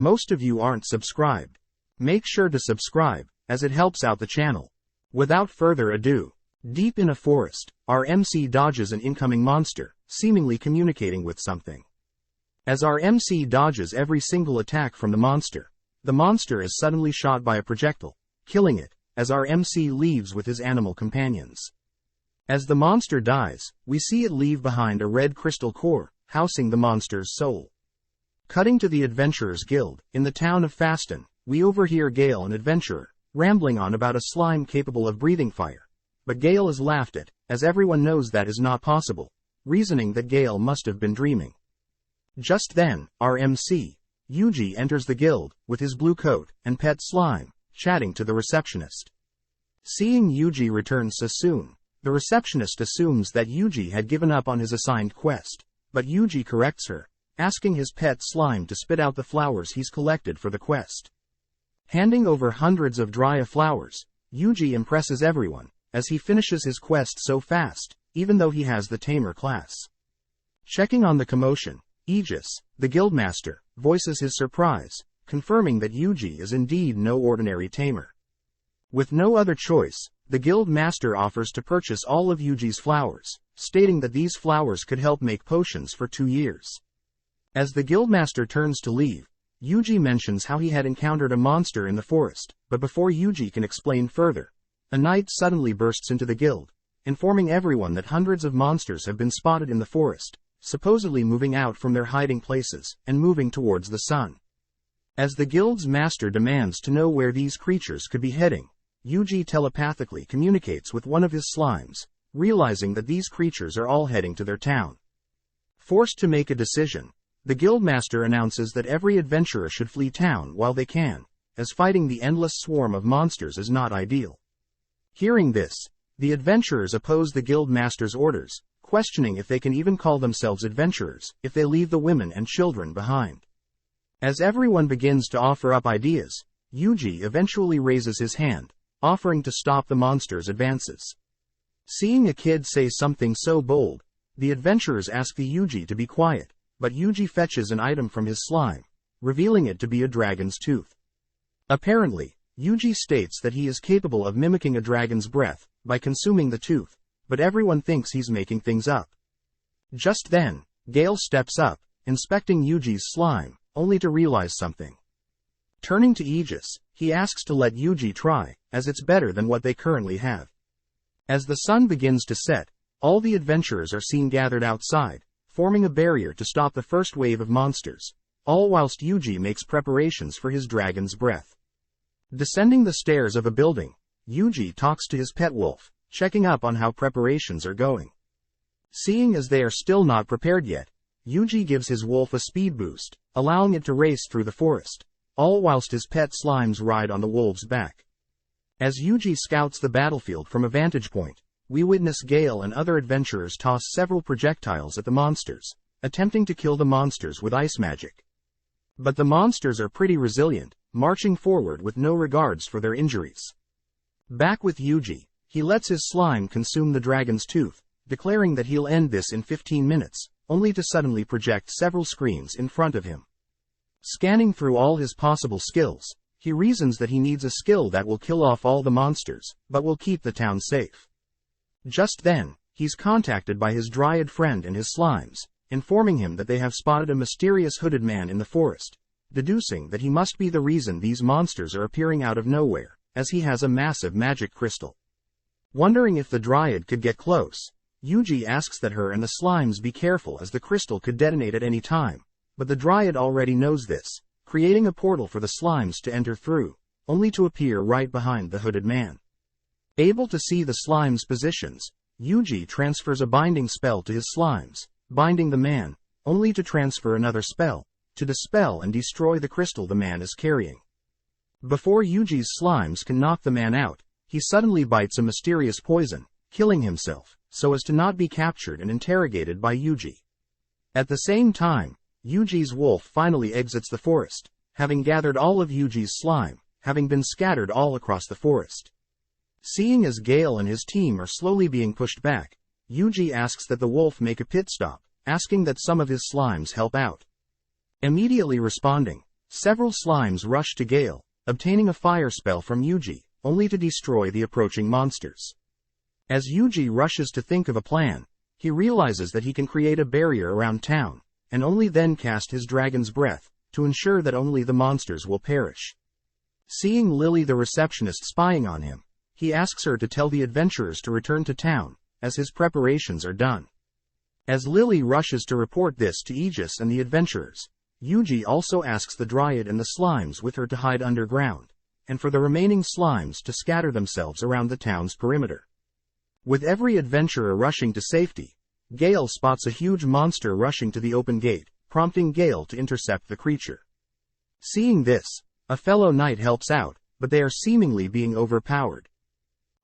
Most of you aren't subscribed. Make sure to subscribe, as it helps out the channel. Without further ado, deep in a forest, our MC dodges an incoming monster, seemingly communicating with something. As our MC dodges every single attack from the monster is suddenly shot by a projectile, killing it, as our MC leaves with his animal companions. As the monster dies, we see it leave behind a red crystal core, housing the monster's soul. Cutting to the Adventurers Guild, in the town of Faston, we overhear Gale, an adventurer, rambling on about a slime capable of breathing fire. But Gale is laughed at, as everyone knows that is not possible, reasoning that Gale must have been dreaming. Just then, our MC, Yuji, enters the guild, with his blue coat and pet slime, chatting to the receptionist. Seeing Yuji return so soon, the receptionist assumes that Yuji had given up on his assigned quest, but Yuji corrects her, asking his pet slime to spit out the flowers he's collected for the quest. Handing over hundreds of dry flowers, Yuji impresses everyone, as he finishes his quest so fast, even though he has the tamer class. Checking on the commotion, Aegis, the guildmaster, voices his surprise, confirming that Yuji is indeed no ordinary tamer. With no other choice, the guildmaster offers to purchase all of Yuji's flowers, stating that these flowers could help make potions for 2 years. As the guildmaster turns to leave, Yuji mentions how he had encountered a monster in the forest, but before Yuji can explain further, a knight suddenly bursts into the guild, informing everyone that hundreds of monsters have been spotted in the forest, supposedly moving out from their hiding places and moving towards the sun. As the guild's master demands to know where these creatures could be heading, Yuji telepathically communicates with one of his slimes, realizing that these creatures are all heading to their town. Forced to make a decision, the guildmaster announces that every adventurer should flee town while they can, as fighting the endless swarm of monsters is not ideal. Hearing this, the adventurers oppose the guildmaster's orders, questioning if they can even call themselves adventurers if they leave the women and children behind. As everyone begins to offer up ideas, Yuji eventually raises his hand, offering to stop the monster's advances. Seeing a kid say something so bold, the adventurers ask the Yuji to be quiet, but Yuji fetches an item from his slime, revealing it to be a dragon's tooth. Apparently, Yuji states that he is capable of mimicking a dragon's breath by consuming the tooth, but everyone thinks he's making things up. Just then, Gale steps up, inspecting Yuji's slime, only to realize something. Turning to Aegis, he asks to let Yuji try, as it's better than what they currently have. As the sun begins to set, all the adventurers are seen gathered outside, forming a barrier to stop the first wave of monsters, all whilst Yuji makes preparations for his dragon's breath. Descending the stairs of a building, Yuji talks to his pet wolf, checking up on how preparations are going. Seeing as they are still not prepared yet, Yuji gives his wolf a speed boost, allowing it to race through the forest, all whilst his pet slimes ride on the wolf's back. As Yuji scouts the battlefield from a vantage point, we witness Gale and other adventurers toss several projectiles at the monsters, attempting to kill the monsters with ice magic. But the monsters are pretty resilient, marching forward with no regards for their injuries. Back with Yuji, he lets his slime consume the dragon's tooth, declaring that he'll end this in 15 minutes, only to suddenly project several screens in front of him. Scanning through all his possible skills, he reasons that he needs a skill that will kill off all the monsters, but will keep the town safe. Just then, he's contacted by his dryad friend and his slimes, informing him that they have spotted a mysterious hooded man in the forest, deducing that he must be the reason these monsters are appearing out of nowhere, as he has a massive magic crystal. Wondering if the dryad could get close, Yuji asks that her and the slimes be careful as the crystal could detonate at any time, but the dryad already knows this, creating a portal for the slimes to enter through, only to appear right behind the hooded man. Able to see the slimes' positions, Yuji transfers a binding spell to his slimes, binding the man, only to transfer another spell, to dispel and destroy the crystal the man is carrying. Before Yuji's slimes can knock the man out, he suddenly bites a mysterious poison, killing himself, so as to not be captured and interrogated by Yuji. At the same time, Yuji's wolf finally exits the forest, having gathered all of Yuji's slime, having been scattered all across the forest. Seeing as Gale and his team are slowly being pushed back, Yuji asks that the wolf make a pit stop, asking that some of his slimes help out. Immediately responding, several slimes rush to Gale, obtaining a fire spell from Yuji, only to destroy the approaching monsters. As Yuji rushes to think of a plan, he realizes that he can create a barrier around town, and only then cast his dragon's breath, to ensure that only the monsters will perish. Seeing Lily the receptionist spying on him, he asks her to tell the adventurers to return to town, as his preparations are done. As Lily rushes to report this to Aegis and the adventurers, Yuji also asks the Dryad and the slimes with her to hide underground, and for the remaining slimes to scatter themselves around the town's perimeter. With every adventurer rushing to safety, Gale spots a huge monster rushing to the open gate, prompting Gale to intercept the creature. Seeing this, a fellow knight helps out, but they are seemingly being overpowered.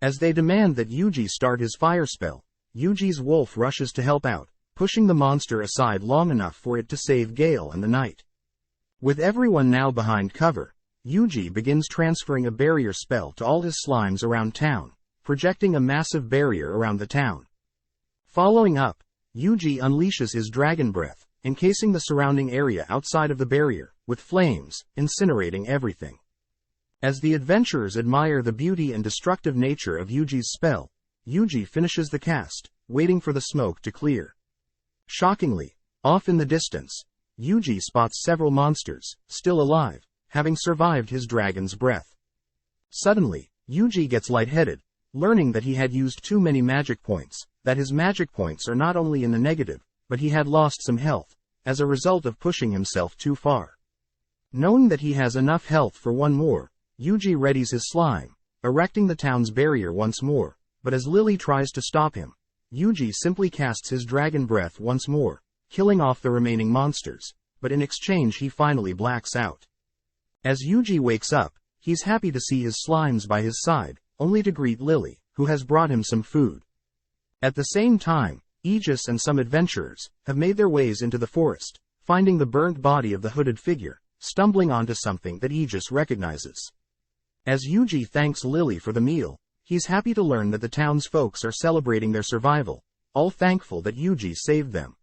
As they demand that Yuji start his fire spell, Yuji's wolf rushes to help out, pushing the monster aside long enough for it to save Gale and the knight. With everyone now behind cover, Yuji begins transferring a barrier spell to all his slimes around town, projecting a massive barrier around the town. Following up, Yuji unleashes his dragon breath, encasing the surrounding area outside of the barrier, with flames, incinerating everything. As the adventurers admire the beauty and destructive nature of Yuji's spell, Yuji finishes the cast, waiting for the smoke to clear. Shockingly, off in the distance, Yuji spots several monsters, still alive, having survived his dragon's breath. Suddenly, Yuji gets lightheaded, learning that he had used too many magic points, that his magic points are not only in the negative, but he had lost some health, as a result of pushing himself too far. Knowing that he has enough health for one more, Yuji readies his slime, erecting the town's barrier once more, but as Lily tries to stop him, Yuji simply casts his dragon breath once more, killing off the remaining monsters, but in exchange he finally blacks out. As Yuji wakes up, he's happy to see his slimes by his side, only to greet Lily, who has brought him some food. At the same time, Aegis and some adventurers have made their ways into the forest, finding the burnt body of the hooded figure, stumbling onto something that Aegis recognizes. As Yuji thanks Lily for the meal, he's happy to learn that the town's folks are celebrating their survival, all thankful that Yuji saved them.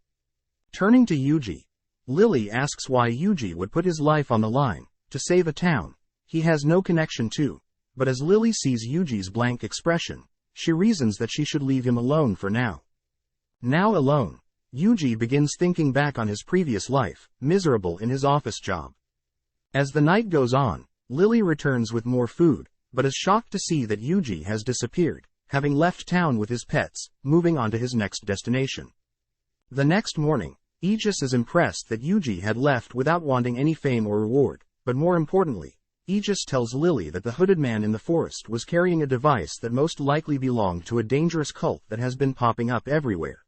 Turning to Yuji, Lily asks why Yuji would put his life on the line to save a town he has no connection to, but as Lily sees Yuji's blank expression, she reasons that she should leave him alone for now. Now alone, Yuji begins thinking back on his previous life, miserable in his office job. As the night goes on, Lily returns with more food, but is shocked to see that Yuji has disappeared, having left town with his pets, moving on to his next destination. The next morning, Aegis is impressed that Yuji had left without wanting any fame or reward, but more importantly, Aegis tells Lily that the hooded man in the forest was carrying a device that most likely belonged to a dangerous cult that has been popping up everywhere.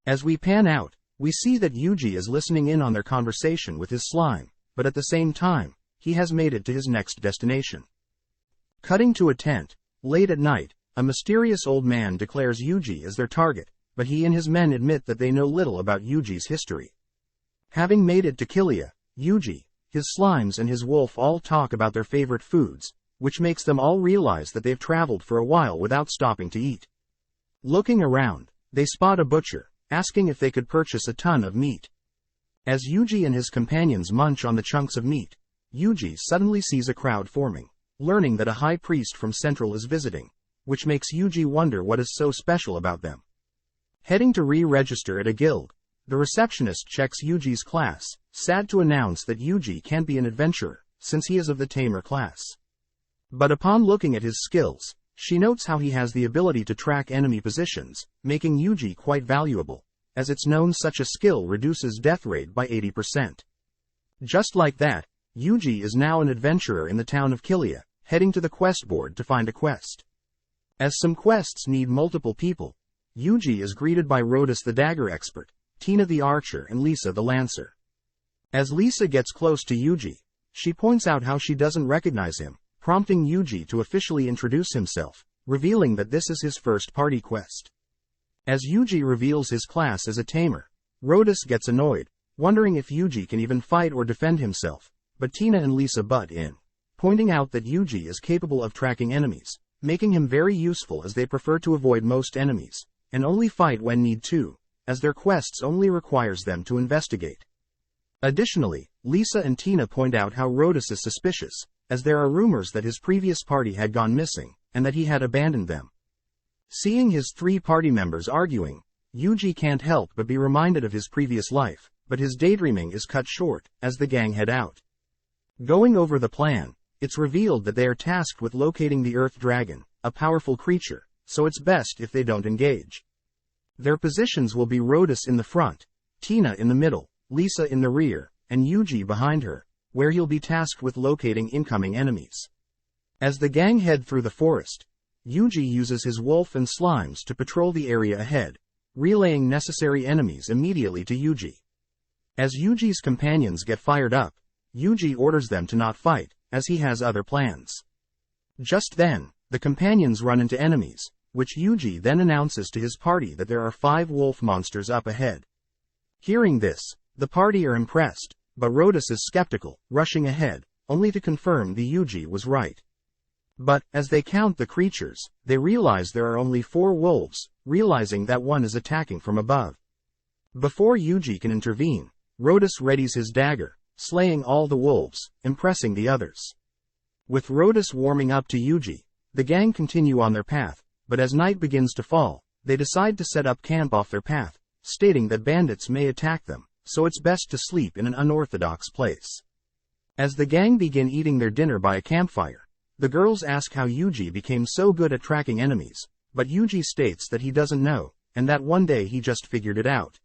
As we pan out, we see that Yuji is listening in on their conversation with his slime, but at the same time, he has made it to his next destination. Cutting to a tent, late at night, a mysterious old man declares Yuji as their target, but he and his men admit that they know little about Yuji's history. Having made it to Killia, Yuji, his slimes and his wolf all talk about their favorite foods, which makes them all realize that they've traveled for a while without stopping to eat. Looking around, they spot a butcher, asking if they could purchase a ton of meat. As Yuji and his companions munch on the chunks of meat, Yuji suddenly sees a crowd forming, learning that a high priest from Central is visiting, which makes Yuji wonder what is so special about them. Heading to re-register at a guild, the receptionist checks Yuji's class, sad to announce that Yuji can't be an adventurer, since he is of the tamer class. But upon looking at his skills, she notes how he has the ability to track enemy positions, making Yuji quite valuable, as it's known such a skill reduces death rate by 80%. Just like that, Yuji is now an adventurer in the town of Killia, heading to the quest board to find a quest. As some quests need multiple people, Yuji is greeted by Rhodus the dagger expert, Tina the archer and Lisa the lancer. As Lisa gets close to Yuji, she points out how she doesn't recognize him, prompting Yuji to officially introduce himself, revealing that this is his first party quest. As Yuji reveals his class as a tamer, Rhodus gets annoyed, wondering if Yuji can even fight or defend himself, but Tina and Lisa butt in, pointing out that Yuji is capable of tracking enemies, making him very useful as they prefer to avoid most enemies, and only fight when need to, as their quests only requires them to investigate. Additionally, Lisa and Tina point out how Rhodas is suspicious, as there are rumors that his previous party had gone missing, and that he had abandoned them. Seeing his 3 party members arguing, Yuji can't help but be reminded of his previous life, but his daydreaming is cut short, as the gang head out. Going over the plan, it's revealed that they are tasked with locating the Earth Dragon, a powerful creature, so it's best if they don't engage. Their positions will be Rhodas in the front, Tina in the middle, Lisa in the rear, and Yuji behind her, where he'll be tasked with locating incoming enemies. As the gang head through the forest, Yuji uses his wolf and slimes to patrol the area ahead, relaying necessary enemies immediately to Yuji. As Yuji's companions get fired up, Yuji orders them to not fight, as he has other plans. Just then, the companions run into enemies, which Yuji then announces to his party that there are 5 wolf monsters up ahead. Hearing this, the party are impressed, but Rhodas is skeptical, rushing ahead, only to confirm the Yuji was right. But, as they count the creatures, they realize there are only 4 wolves, realizing that one is attacking from above. Before Yuji can intervene, Rhodas readies his dagger, slaying all the wolves, impressing the others. With Rhodas warming up to Yuji, the gang continue on their path, but as night begins to fall, they decide to set up camp off their path, stating that bandits may attack them, so it's best to sleep in an unorthodox place. As the gang begin eating their dinner by a campfire, the girls ask how Yuji became so good at tracking enemies, but Yuji states that he doesn't know, and that one day he just figured it out.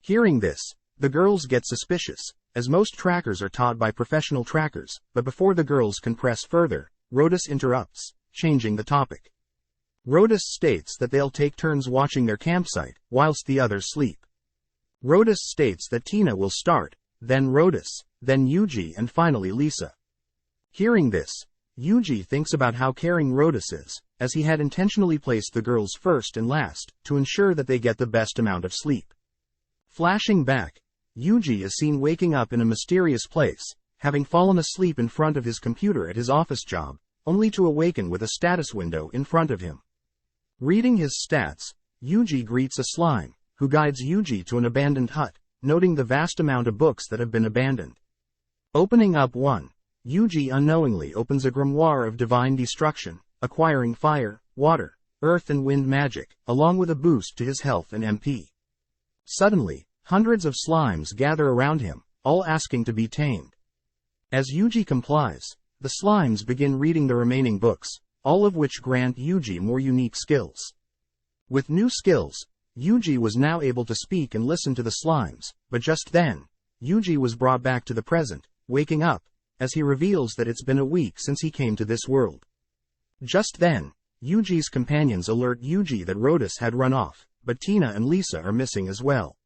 Hearing this, the girls get suspicious, as most trackers are taught by professional trackers, but before the girls can press further, Rhodas interrupts, changing the topic. Rhodas states that they'll take turns watching their campsite, whilst the others sleep. Rhodas states that Tina will start, then Rhodas, then Yuji and finally Lisa. Hearing this, Yuji thinks about how caring Rhodas is, as he had intentionally placed the girls first and last, to ensure that they get the best amount of sleep. Flashing back, Yuji is seen waking up in a mysterious place, having fallen asleep in front of his computer at his office job, only to awaken with a status window in front of him. Reading his stats, Yuji greets a slime, who guides Yuji to an abandoned hut, noting the vast amount of books that have been abandoned. Opening up one, Yuji unknowingly opens a grimoire of divine destruction, acquiring fire, water, earth and wind magic, along with a boost to his health and MP. Suddenly, hundreds of slimes gather around him, all asking to be tamed. As Yuji complies, the slimes begin reading the remaining books, all of which grant Yuji more unique skills. With new skills, Yuji was now able to speak and listen to the slimes, but just then, Yuji was brought back to the present, waking up, as he reveals that it's been a week since he came to this world. Just then, Yuji's companions alert Yuji that Rhodas had run off, but Tina and Lisa are missing as well.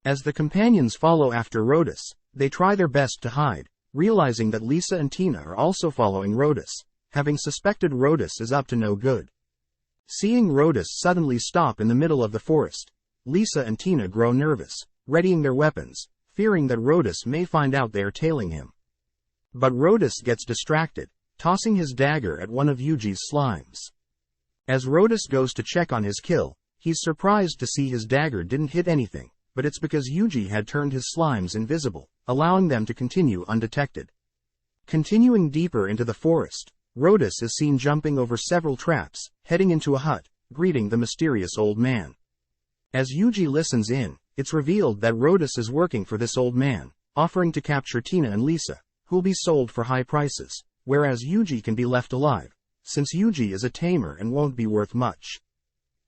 As the companions follow after Rhodas, they try their best to hide, realizing that Lisa and Tina are also following Rhodas, having suspected Rhodas is up to no good. Seeing Rhodas suddenly stop in the middle of the forest, Lisa and Tina grow nervous, readying their weapons, fearing that Rhodas may find out they are tailing him. But Rhodas gets distracted, tossing his dagger at one of Yuji's slimes. As Rhodas goes to check on his kill, he's surprised to see his dagger didn't hit anything, but it's because Yuji had turned his slimes invisible, allowing them to continue undetected. Continuing deeper into the forest, Rhodas is seen jumping over several traps, heading into a hut, greeting the mysterious old man. As Yuji listens in, it's revealed that Rhodas is working for this old man, offering to capture Tina and Lisa, who'll be sold for high prices, whereas Yuji can be left alive, since Yuji is a tamer and won't be worth much.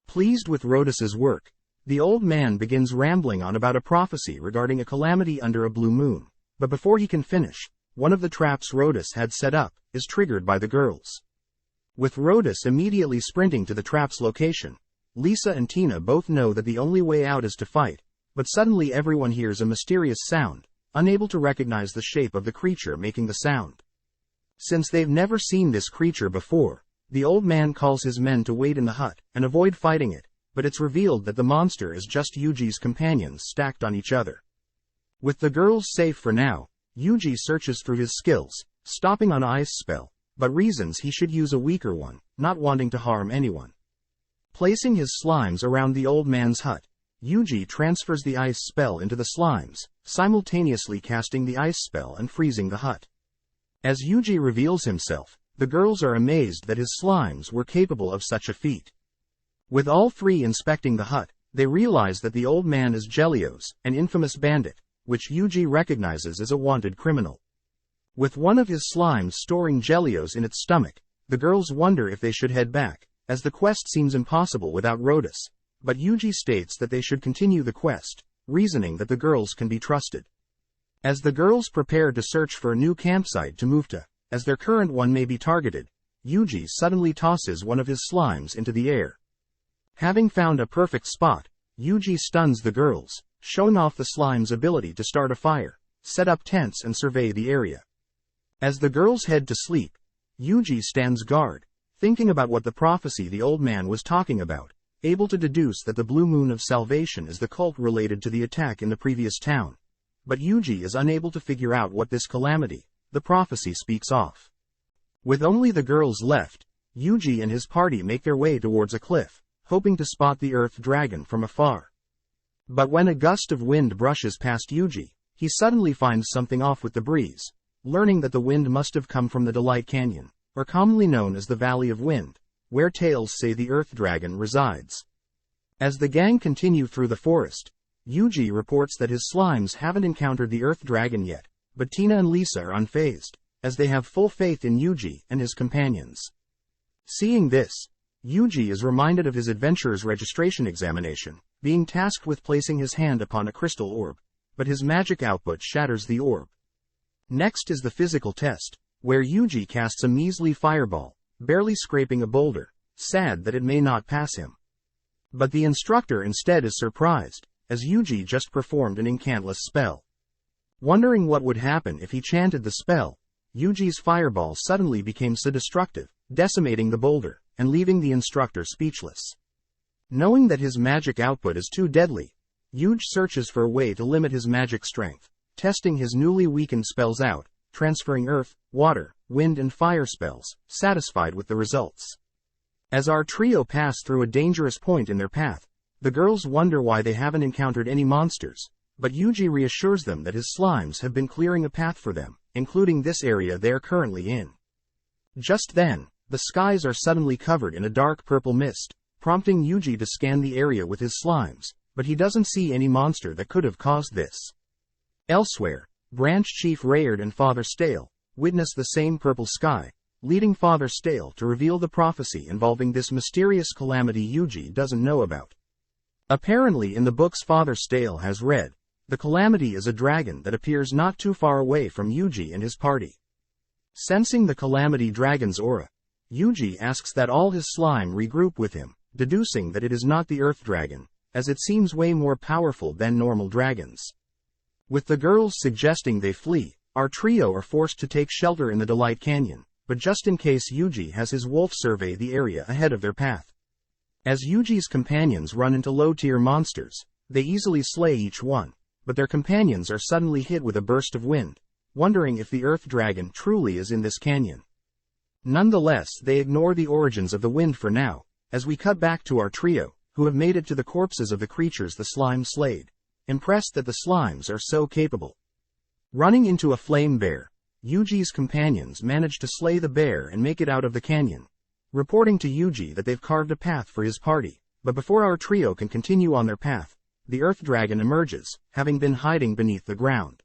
Pleased with Rhodas's work, the old man begins rambling on about a prophecy regarding a calamity under a blue moon, but before he can finish, one of the traps Rhodas had set up is triggered by the girls. With Rhodas immediately sprinting to the trap's location, Lisa and Tina both know that the only way out is to fight, but suddenly everyone hears a mysterious sound, unable to recognize the shape of the creature making the sound. Since they've never seen this creature before, the old man calls his men to wait in the hut and avoid fighting it, but it's revealed that the monster is just Yuji's companions stacked on each other. With the girls safe for now, Yuji searches through his skills, stopping on Ice Spell, but reasons he should use a weaker one, not wanting to harm anyone. Placing his slimes around the old man's hut, Yuji transfers the Ice Spell into the slimes, simultaneously casting the ice spell and freezing the hut. As Yuji reveals himself, the girls are amazed that his slimes were capable of such a feat. With all three inspecting the hut, they realize that the old man is Gelios, an infamous bandit, which Yuji recognizes as a wanted criminal. With one of his slimes storing Gelios in its stomach, the girls wonder if they should head back, as the quest seems impossible without Rhodas, but Yuji states that they should continue the quest, reasoning that the girls can be trusted. As the girls prepare to search for a new campsite to move to, as their current one may be targeted, Yuji suddenly tosses one of his slimes into the air. Having found a perfect spot, Yuji stuns the girls, showing off the slime's ability to start a fire, set up tents and survey the area. As the girls head to sleep, Yuji stands guard, thinking about what the prophecy the old man was talking about, able to deduce that the Blue Moon of Salvation is the cult related to the attack in the previous town. But Yuji is unable to figure out what this calamity, the prophecy, speaks of. With only the girls left, Yuji and his party make their way towards a cliff, hoping to spot the Earth Dragon from afar. But when a gust of wind brushes past Yuji, he suddenly finds something off with the breeze, learning that the wind must have come from the Delight Canyon, or commonly known as the Valley of Wind, where tales say the Earth Dragon resides. As the gang continue through the forest, Yuji reports that his slimes haven't encountered the Earth Dragon yet, but Tina and Lisa are unfazed, as they have full faith in Yuji and his companions. Seeing this, Yuji is reminded of his adventurer's registration examination, being tasked with placing his hand upon a crystal orb, but his magic output shatters the orb. Next is the physical test, where Yuji casts a measly fireball, barely scraping a boulder, sad that it may not pass him. But the instructor instead is surprised, as Yuji just performed an incantless spell. Wondering what would happen if he chanted the spell, Yuji's fireball suddenly became so destructive, decimating the boulder, and leaving the instructor speechless. Knowing that his magic output is too deadly, Yuji searches for a way to limit his magic strength, testing his newly weakened spells out, transferring earth, water, wind and fire spells, satisfied with the results. As our trio pass through a dangerous point in their path, the girls wonder why they haven't encountered any monsters, but Yuji reassures them that his slimes have been clearing a path for them, including this area they are currently in. Just then, the skies are suddenly covered in a dark purple mist, prompting Yuji to scan the area with his slimes, but he doesn't see any monster that could have caused this. Elsewhere, Branch Chief Rayard and Father Stale witness the same purple sky, leading Father Stale to reveal the prophecy involving this mysterious calamity Yuji doesn't know about. Apparently in the books Father Stale has read, the calamity is a dragon that appears not too far away from Yuji and his party. Sensing the calamity dragon's aura, Yuji asks that all his slime regroup with him, deducing that it is not the Earth Dragon, as it seems way more powerful than normal dragons. With the girls suggesting they flee, our trio are forced to take shelter in the Delight Canyon, but just in case Yuji has his wolf survey the area ahead of their path. As Yuji's companions run into low-tier monsters, they easily slay each one, but their companions are suddenly hit with a burst of wind, wondering if the Earth Dragon truly is in this canyon. Nonetheless, they ignore the origins of the wind for now, as we cut back to our trio, who have made it to the corpses of the creatures the slime slayed, impressed that the slimes are so capable. Running into a flame bear, Yuji's companions manage to slay the bear and make it out of the canyon, reporting to Yuji that they've carved a path for his party, but before our trio can continue on their path, the Earth Dragon emerges, having been hiding beneath the ground.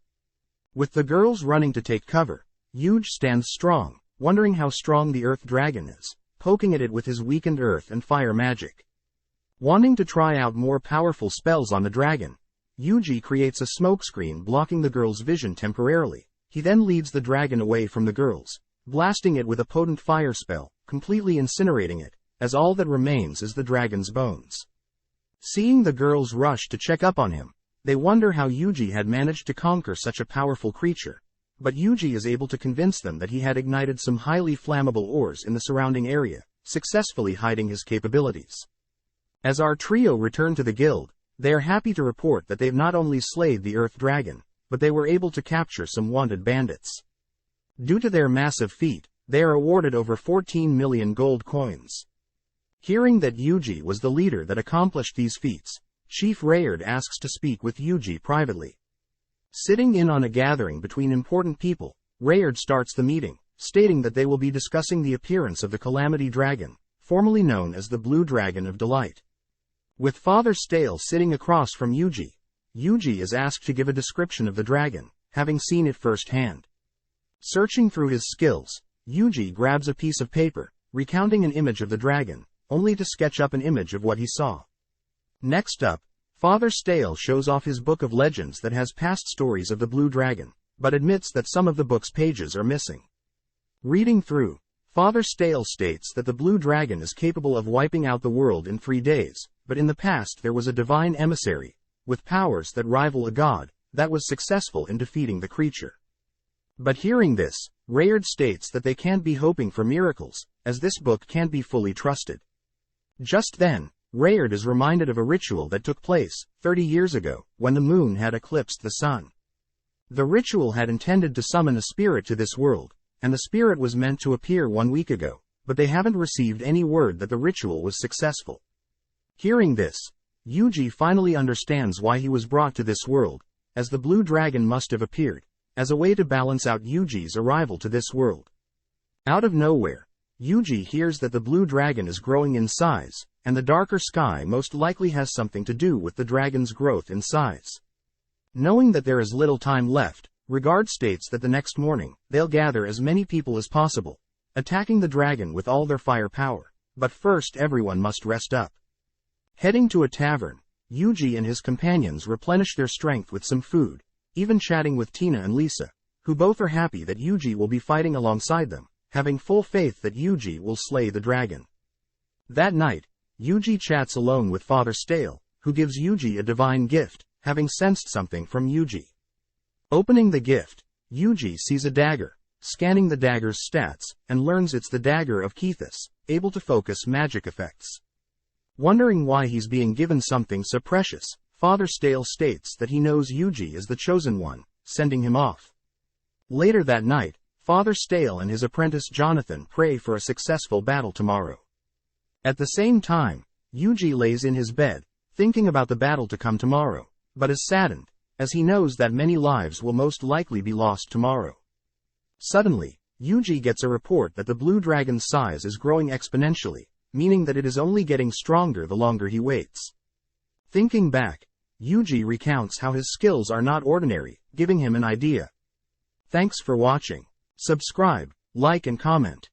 With the girls running to take cover, Yuji stands strong, wondering how strong the Earth Dragon is, poking at it with his weakened earth and fire magic. Wanting to try out more powerful spells on the dragon, Yuji creates a smokescreen blocking the girls' vision temporarily. He then leads the dragon away from the girls, blasting it with a potent fire spell, completely incinerating it, as all that remains is the dragon's bones. Seeing the girls rush to check up on him, they wonder how Yuji had managed to conquer such a powerful creature, but Yuji is able to convince them that he had ignited some highly flammable ores in the surrounding area, successfully hiding his capabilities. As our trio return to the guild, they are happy to report that they've not only slayed the Earth Dragon, but they were able to capture some wanted bandits. Due to their massive feat, they are awarded over 14 million gold coins. Hearing that Yuji was the leader that accomplished these feats, Chief Rayard asks to speak with Yuji privately. Sitting in on a gathering between important people, Rayard starts the meeting, stating that they will be discussing the appearance of the Calamity Dragon, formerly known as the Blue Dragon of Delight. With Father Stale sitting across from Yuji, Yuji is asked to give a description of the dragon, having seen it firsthand. Searching through his skills, Yuji grabs a piece of paper, recounting an image of the dragon, only to sketch up an image of what he saw. Next up, Father Stale shows off his book of legends that has past stories of the Blue Dragon, but admits that some of the book's pages are missing. Reading through, Father Stale states that the Blue Dragon is capable of wiping out the world in 3 days, but in the past there was a divine emissary, with powers that rival a god, that was successful in defeating the creature. But hearing this, Rayard states that they can't be hoping for miracles, as this book can't be fully trusted. Just then, Rayard is reminded of a ritual that took place 30 years ago, when the moon had eclipsed the sun. The ritual had intended to summon a spirit to this world, and the spirit was meant to appear 1 week ago, but they haven't received any word that the ritual was successful. Hearing this, Yuji finally understands why he was brought to this world, as the Blue Dragon must have appeared, as a way to balance out Yuji's arrival to this world. Out of nowhere, Yuji hears that the Blue Dragon is growing in size, and the darker sky most likely has something to do with the dragon's growth in size. Knowing that there is little time left, Rayard states that the next morning, they'll gather as many people as possible, attacking the dragon with all their firepower, but first everyone must rest up. Heading to a tavern, Yuji and his companions replenish their strength with some food, even chatting with Tina and Lisa, who both are happy that Yuji will be fighting alongside them, having full faith that Yuji will slay the dragon. That night, Yuji chats alone with Father Stale, who gives Yuji a divine gift, having sensed something from Yuji. Opening the gift, Yuji sees a dagger, scanning the dagger's stats, and learns it's the dagger of Kethis, able to focus magic effects. Wondering why he's being given something so precious, Father Stale states that he knows Yuji is the chosen one, sending him off. Later that night, Father Stale and his apprentice Jonathan pray for a successful battle tomorrow. At the same time, Yuji lays in his bed, thinking about the battle to come tomorrow, but is saddened, as he knows that many lives will most likely be lost tomorrow. Suddenly, Yuji gets a report that the Blue Dragon's size is growing exponentially, meaning that it is only getting stronger the longer he waits. Thinking back, Yuji recounts how his skills are not ordinary, giving him an idea. Thanks for watching. Subscribe, like and comment.